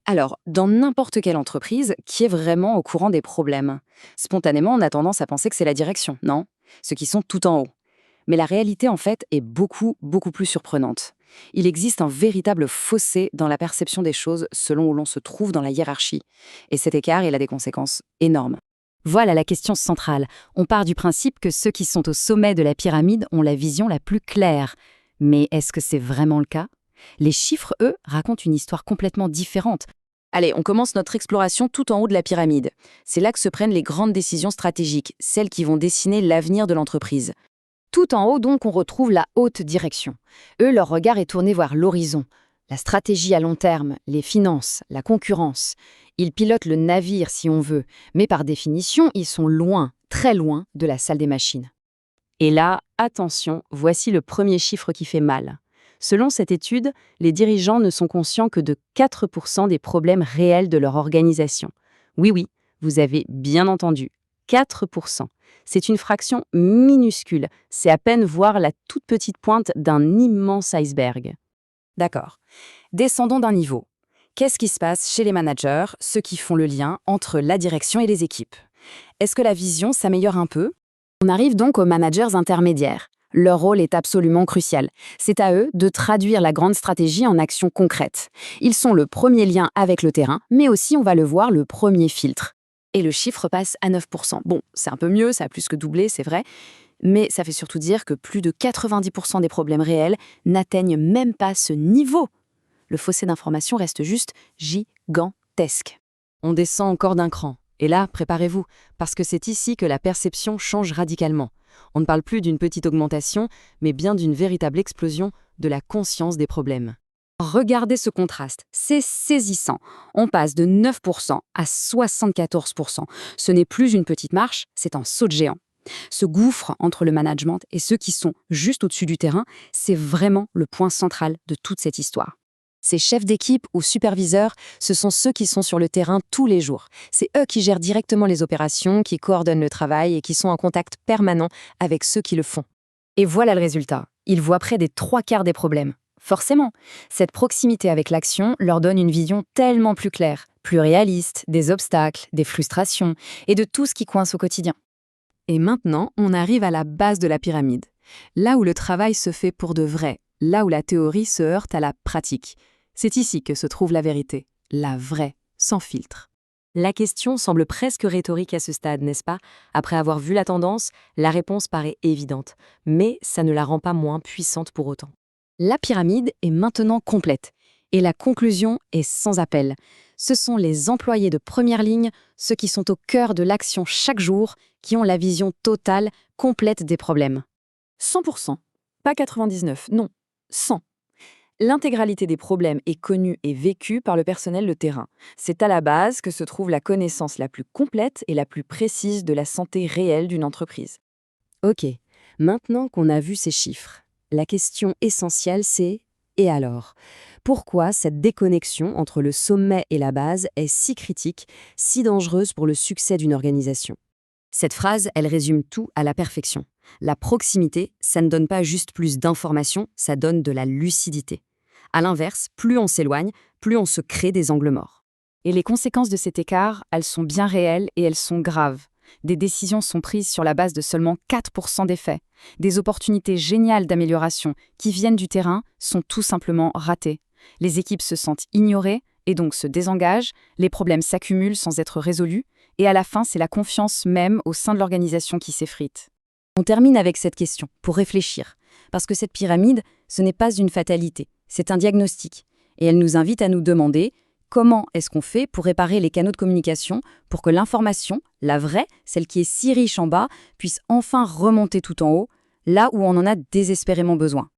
Alors, dans n'importe quelle entreprise, qui est vraiment au courant des problèmes? Spontanément, on a tendance à penser que c'est la direction, non? Ceux qui sont tout en haut. Mais la réalité, en fait, est beaucoup, beaucoup plus surprenante. Il existe un véritable fossé dans la perception des choses selon où l'on se trouve dans la hiérarchie. Et cet écart, il a des conséquences énormes. Voilà la question centrale. On part du principe que ceux qui sont au sommet de la pyramide ont la vision la plus claire. Mais est-ce que c'est vraiment le cas? Les chiffres, eux, racontent une histoire complètement différente. Allez, on commence notre exploration tout en haut de la pyramide. C'est là que se prennent les grandes décisions stratégiques, celles qui vont dessiner l'avenir de l'entreprise. Tout en haut, donc, on retrouve la haute direction. Eux, leur regard est tourné vers l'horizon. La stratégie à long terme, les finances, la concurrence. Ils pilotent le navire, si on veut, mais par définition, ils sont loin, très loin, de la salle des machines. Et là, attention, voici le premier chiffre qui fait mal. Selon cette étude, les dirigeants ne sont conscients que de 4% des problèmes réels de leur organisation. Oui, oui, vous avez bien entendu, 4%. C'est une fraction minuscule, c'est à peine voir la toute petite pointe d'un immense iceberg. D'accord. Descendons d'un niveau. Qu'est-ce qui se passe chez les managers, ceux qui font le lien entre la direction et les équipes? Est-ce que la vision s'améliore un peu? On arrive donc aux managers intermédiaires. Leur rôle est absolument crucial. C'est à eux de traduire la grande stratégie en actions concrètes. Ils sont le premier lien avec le terrain, mais aussi, on va le voir, le premier filtre. Et le chiffre passe à 9%. Bon, c'est un peu mieux, ça a plus que doublé, c'est vrai, mais ça fait surtout dire que plus de 90% des problèmes réels n'atteignent même pas ce niveau. Le fossé d'information reste juste gigantesque. On descend encore d'un cran. Et là, préparez-vous, parce que c'est ici que la perception change radicalement. On ne parle plus d'une petite augmentation, mais bien d'une véritable explosion de la conscience des problèmes. Regardez ce contraste, c'est saisissant. On passe de 9% à 74%. Ce n'est plus une petite marche, c'est un saut de géant. Ce gouffre entre le management et ceux qui sont juste au-dessus du terrain, c'est vraiment le point central de toute cette histoire. Ces chefs d'équipe ou superviseurs, ce sont ceux qui sont sur le terrain tous les jours. C'est eux qui gèrent directement les opérations, qui coordonnent le travail et qui sont en contact permanent avec ceux qui le font. Et voilà le résultat. Ils voient près des 3/4 des problèmes. Forcément, cette proximité avec l'action leur donne une vision tellement plus claire, plus réaliste, des obstacles, des frustrations et de tout ce qui coince au quotidien. Et maintenant, on arrive à la base de la pyramide, là où le travail se fait pour de vrai, là où la théorie se heurte à la pratique. C'est ici que se trouve la vérité, la vraie, sans filtre. La question semble presque rhétorique à ce stade, n'est-ce pas? Après avoir vu la tendance, la réponse paraît évidente, mais ça ne la rend pas moins puissante pour autant. La pyramide est maintenant complète, et la conclusion est sans appel. Ce sont les employés de première ligne, ceux qui sont au cœur de l'action chaque jour, qui ont la vision totale, complète des problèmes. 100%, pas 99, non, 100. L'intégralité des problèmes est connue et vécue par le personnel de terrain. C'est à la base que se trouve la connaissance la plus complète et la plus précise de la santé réelle d'une entreprise. Ok, maintenant qu'on a vu ces chiffres, la question essentielle c'est « et alors ?» Pourquoi cette déconnexion entre le sommet et la base est si critique, si dangereuse pour le succès d'une organisation? Cette phrase, elle résume tout à la perfection. La proximité, ça ne donne pas juste plus d'informations, ça donne de la lucidité. À l'inverse, plus on s'éloigne, plus on se crée des angles morts. Et les conséquences de cet écart, elles sont bien réelles et elles sont graves. Des décisions sont prises sur la base de seulement 4% des faits. Des opportunités géniales d'amélioration qui viennent du terrain sont tout simplement ratées. Les équipes se sentent ignorées et donc se désengagent, les problèmes s'accumulent sans être résolus, et à la fin, c'est la confiance même au sein de l'organisation qui s'effrite. On termine avec cette question, pour réfléchir, parce que cette pyramide, ce n'est pas une fatalité, c'est un diagnostic, et elle nous invite à nous demander comment est-ce qu'on fait pour réparer les canaux de communication pour que l'information, la vraie, celle qui est si riche en bas, puisse enfin remonter tout en haut, là où on en a désespérément besoin.